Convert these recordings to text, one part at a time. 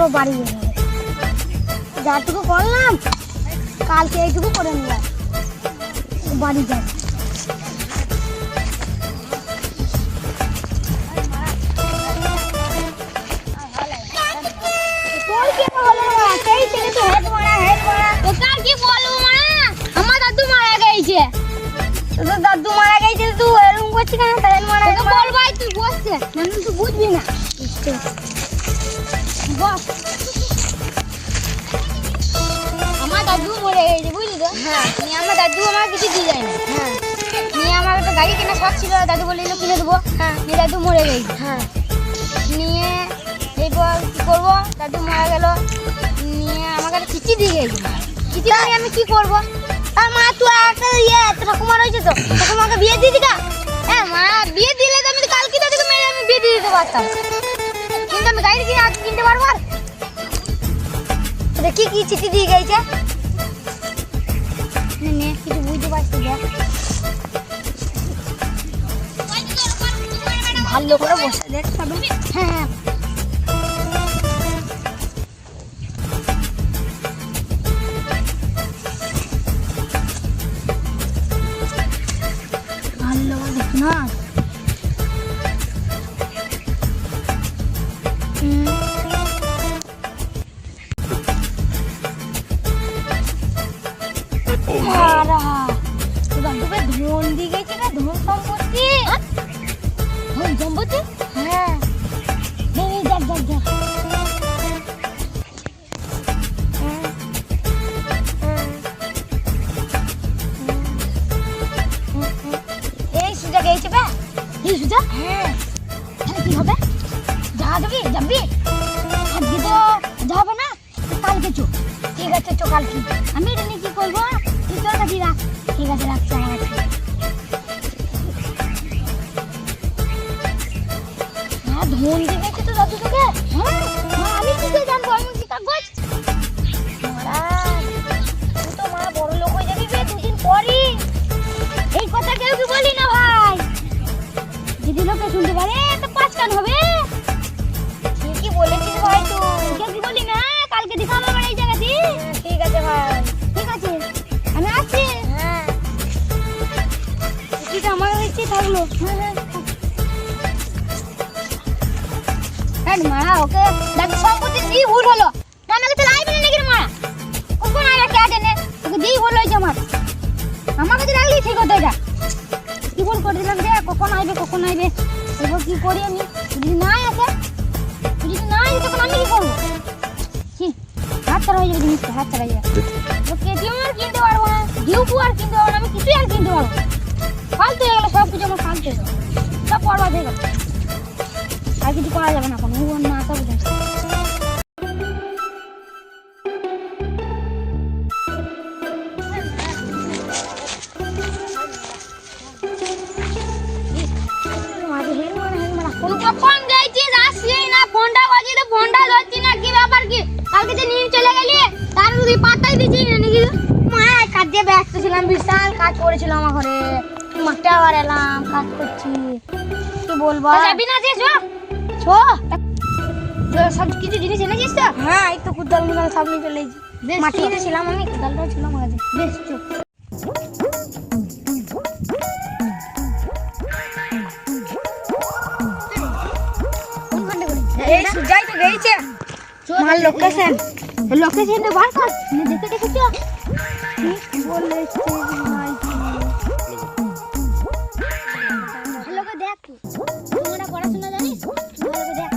চলো বাড়ি যাবে, যাটুকু করলাম কালকে এইটুকু করে নিলাম, বাড়ি যাবে। দাদু মারা গেছে, তুই এরকম করছিস কেন? তাহলে মারা গেছে বল ভাই, তুই বসছে না, তুই বুঝবি না। আমার দাদু মরে গেছে বুঝলি তো? হ্যাঁ। নিয়ে আমার দাদু আমার কিছু দিয়ে যায় না। হ্যাঁ। নিয়ে আমার একটা গাড়ি কেনা শখ ছিল, দাদু বললো কিনে দেবো। হ্যাঁ। নিয়ে দাদু মরে গেছে। হ্যাঁ। নিয়ে এরপর কি করবো, দাদু মারা গেল, নিয়ে আমাকে একটা চিঠি দিয়ে গেছে। চিঠি নিয়ে আমি কি করবো? আর মা তুই একটা ঠাকুমার হয়েছে তো, ঠাকুমাকে বিয়ে দিয়ে দিকা। হ্যাঁ মা, বিয়ে দিলে তো আমি কালকে দাদুকে মেরে আমি বিয়ে দিয়ে দিতে পারতাম, কিন্তু আমি গাড়ি কিনে আজকে কিনতে পারবো? আর কি কি চিঠি দিয়ে গেছে নে, কিছু বুঝতে পারছি দেখ, ভালো করে বসে দেখ সবে। হ্যাঁ হ্যাঁ, ভালো দেখ না। ধন দিয়ে গেছে না, ধন সম্পত্তি। ধন সম্পত্তি? হ্যাঁ, দেখ দেখ দেখ। এই সুজা গেছে বে, এই সুজা। হ্যাঁ, তাহলে কি হবে? যা যাবি আজকে তো যাবে না, কালকে চো। ঠিক আছে চো কালকে। আমি এটা নিয়ে কি করবো? তুই তোর কাছে রাখ। ঠিক আছে রাখছি আমার কাছে। হ্যাঁ, ধন দিয়ে গেছে তো দাদু তোকে। হ্যাঁ, আমি কি করে জানবো? আমি কি কাগজ? তুই তো মা বড় লোক হয়ে যাবি বে দুদিন পরই। এই কথা কেউ কি বলি না ভাই, যদি লোকে শুনতে পারে তো 5 কান হবে। ঠিকই বলেছিস ভাই, তুই কেউ কি বলি না, কালকে দেখা হবে আমার এই জায়গাতে। ঠিক আছে ভাই, ঠিক আছে আমি আসছি। হ্যাঁ, এটা আমার হয়েছে থাকলো। হ্যাঁ মারা, ওকে দাদু সম্পত্তি দিয়ে ভুল হলো, আমাকে তো লাইবে না নাকি মারা? কখন আইলা কে জানে, ওকে দিয়ে ভুল হয়েছে আমার। আমার কাছে রাখলি ঠিক হতো, এটা কি ভুল করে দিলাম রে। কখন আইবে এবার কি করি আমি? যদি না আসে তখন আমি কি করবো? হাত ছাড়া হয়ে যাবে জিনিসটা, হাত ছাড়া হয়ে যাবে। কেটিএম আর কিনতে পারবো না, ডিউকু আর কিনতে পারবো না, আমি কিছুই আর কিনতে পারবো না। ফালতু হয়ে গেলো সব কিছু, আমার ফালতু হয়ে গেলো, সব পড়বা হয়ে গেল, আর কিছু করা যাবে না এখন। না তো কখন গেছিস আসছিস না, ফোনটা বাজিয়ে তো ফোনটা ধরছি না, কি ব্যাপার কি? কালকে যে নিয়ে চলে গেলি, তার তুই পাত্তাই দিছিস না নাকি? মা কাজে ব্যস্ত ছিলাম, বিশাল কাজ করেছিল আমার ঘরে, মাঠে আবার এলাম, কাজ করছি, কি বলবো? যাবি না যে ছো সব কিছু জিনিস এনেছিস তো? হ্যাঁ, এই তো কুদাল মুদাল সব নিয়ে চলে এসেছি, মাটি এনেছিলাম আমি, কুদালটাও ছিল আমার কাছে। বেশ চো। এই সুজাই তো গেছে মাল লোকেশন বার কর, দেখে দেখেছো কি বলেছে ভাই? ভালোকে দেখ, তোমরা পড়াশোনা জানিস? ভালোকে দেখ।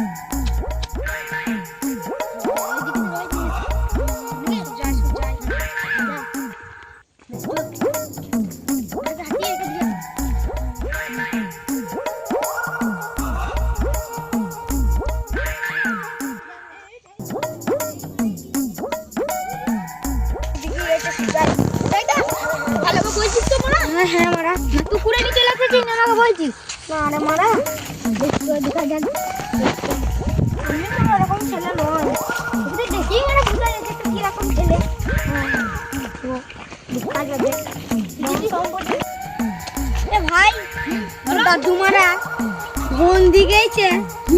হ্যাঁ মারা, তুই পুরে নিচে লাগতেছিস না আমাকে বলছিস? না রে মারা, দেখা যান আমি তো এরকম ছেলে নয়, দেখি মানে বুঝা যাচ্ছে কিরকম ছেলে। দেখা যাবে ভাই, দাদু মারা ধন দিয়ে গেছে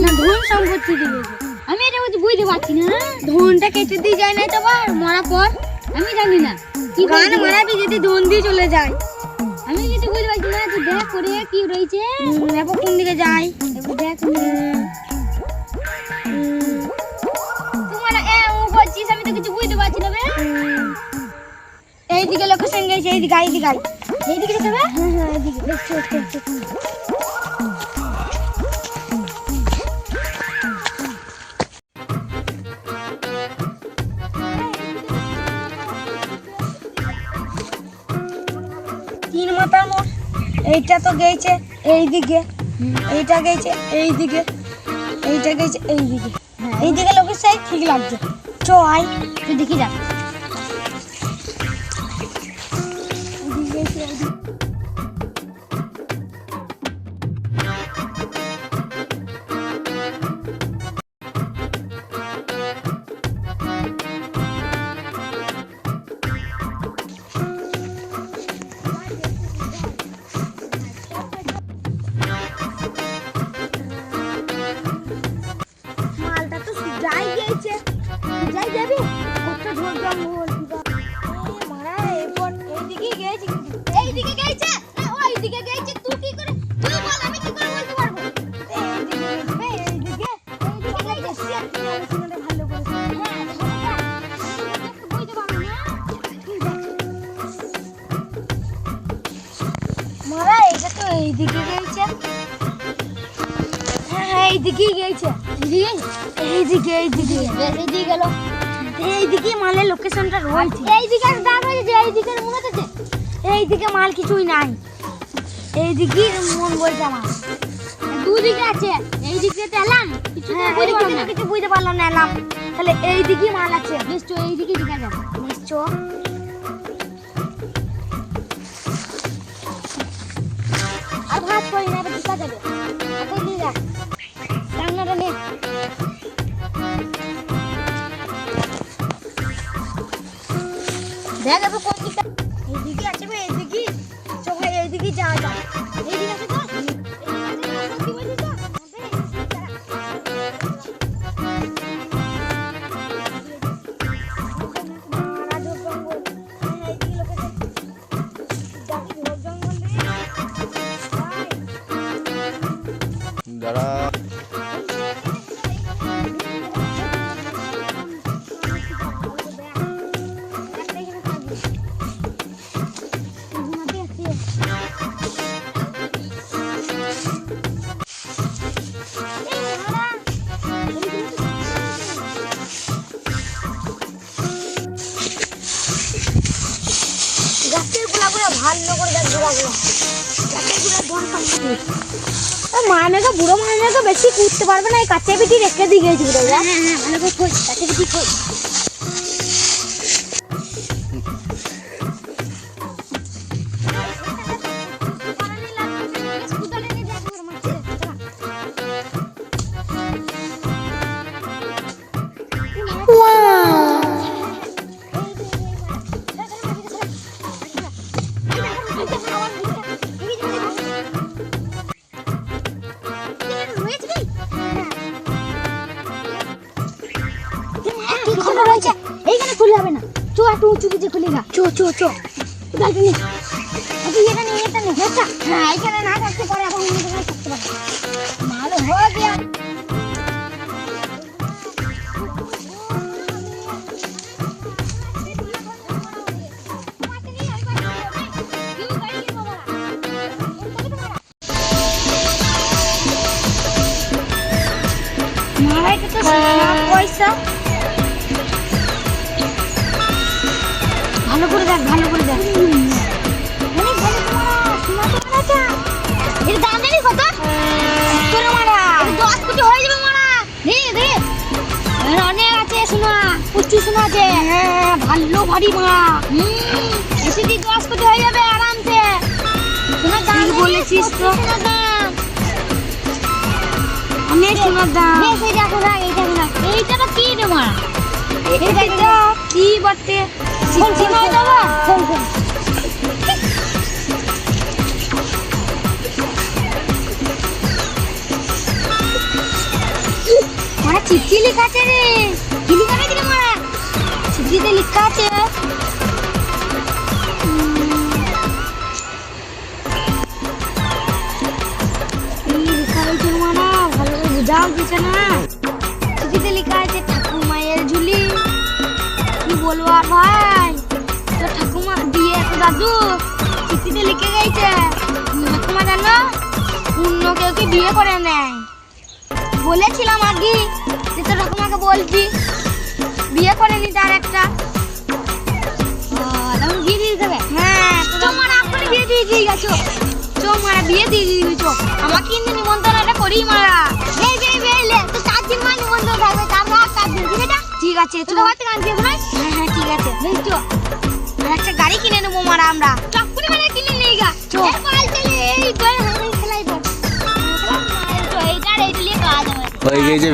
না ধন সম্পত্তি দিয়ে গেছে? আমি এটা বুঝতে পারছি না। ধনটা কেটে দিয়ে যায় না তো মরার পর আমি জানি না কি গান মারাবি যদি ধন দিয়ে চলে যায়। আমি যদি বুঝতে পারছি না তুই দেখ করে কি রয়েছে দেখো কোন দিকে যায় দেখ তোমার ও বলছিস আমি তো কিছু বুঝতে পারছি না বে। এইদিকে লোকেশন গেছে এইদিকে এইদিকে যাবে। হ্যাঁ এইদিকে দেখছো 3 মাথার মোড়। এইটা তো গেছে এইদিকে, এইটা গেছে এইদিকে, এইটা গেছে এইদিকে। এইদিকে লোকের সাইড ঠিক লাগছে। চ আই তুই দেখি যা। যাই যাবি কত ঝোল জঙ্গল মারা এরপর এইদিকে গেছে এইদিকে গেছে না ওইদিকে গেছে তুই কি করে তুই বল আমি কি করে বলতে পারবো। এইদিকে গেছে ভালো করে বুঝতে পারবো না মারা এটা তো এইদিকে গেছে। হ্যাঁ এইদিকে গেছে এইদিকে গেল এইদিকে মালের লোকেশনটা রয়েছে। এইদিকে দাগ হয়েছে এইদিকে মনে হচ্ছে এইদিকে মাল কিছুই নাই। এইদিকে মন বলছে আমার দুদিকে আছে এইদিকে এলাম কিছু কিছু বুঝতে পারলাম না এলাম তাহলে এইদিকে মাল আছে নিশ্চয় এইদিকে দেখা যাবে নিশ্চয়। আর ভাত করি না দেখা যাবে আপনি নিয়ে যা রান্নাটা নে। দেখ এবার কোন দিকটা এইদিকে আছে ভাই এইদিকে চো ভাই এইদিকে যাওয়া যায় এইদিকে আছে তো সত্যি বলছিস তো দাঁড়া ভালো করে দেখ গোড়াগুলো মায়নাকে বুড়ো মায়নাকে বেশি করতে পারবে না এই কাঁচা পিটি রেখে দিয়ে গেছি বুড়ো। হ্যাঁ ভালো করে খোঁজ কাঁচা পিটি খোঁজ। এইখানে খুলে হবে না চো একটু উঁচু কিছু খুলে গা চো চো চো এটা নিয়ে হ্যাঁ এখানে না থাকতে পারে এখন অন্য জায়গায় থাকতে পারে ভালো হয়ে গিয়া পয়সা ভালো করে দেখ ভালো করে দেখ এটা দাম জানিস কত তোর মারা 10 কোটি হয়ে যাবে মারা দে দে অনেক আছে শোনা প্রচুর শোনা আছে। হ্যাঁ ভালো ভারী মারা এসে দি 10 কোটি হয়ে যাবে আরামসে। শোনা দাম বলেছিস তো অনেক সোনার দাম। এইটা কোনা এইটা তো কি রে মারা এইটা কি বটে সিটি নয় দাদা মারা চিঠি লেখা আছে রে। কি লেখা আছে রে মারা? চিঠিতে লেখা আছে কি লেখা রয়েছে মারা? ভালো করে বোঝাও দিচ্ছে না। চিঠিতে লেখা আছে ঠাকুমায়ের ঝুলি। কি বলবো আর ভাই, তো ঠাকুমা দিয়ে তো দাদু চিঠিতে লিখে গেছে ঠাকুমা জানো অন্য কেউ কি বিয়ে করে নেয়। বলেছিলাম আগে যে তোর ঠাকুমাকে বলবি বিয়ে করে নি তার একটা। তখন বিয়ে দিয়ে দেবে? হ্যাঁ তো মারা আপনি বিয়ে দিয়ে দিয়ে গেছো। চো মারা বিয়ে দিয়ে দিয়েছো আমাকে কিন্তু নিমন্ত্রণটা করি মারা। এই বেলে তো 4 দিন মানে নিমন্ত্রণ থাকবে, আমরা 4 দিন ঠিক আছে? ঠিক আছে তো বাড়িতে গান দিয়ে না? হ্যাঁ হ্যাঁ ঠিক আছে বেশ তো। আর একটা গাড়ি কিনে নেবো মারা আমরা। চক্করি মানে কিনে নেই গা। চো পাল চলে এই তোর হাতে খেলাই পড়। এইটা নিয়ে কাজ হবে। হয়ে গেছে।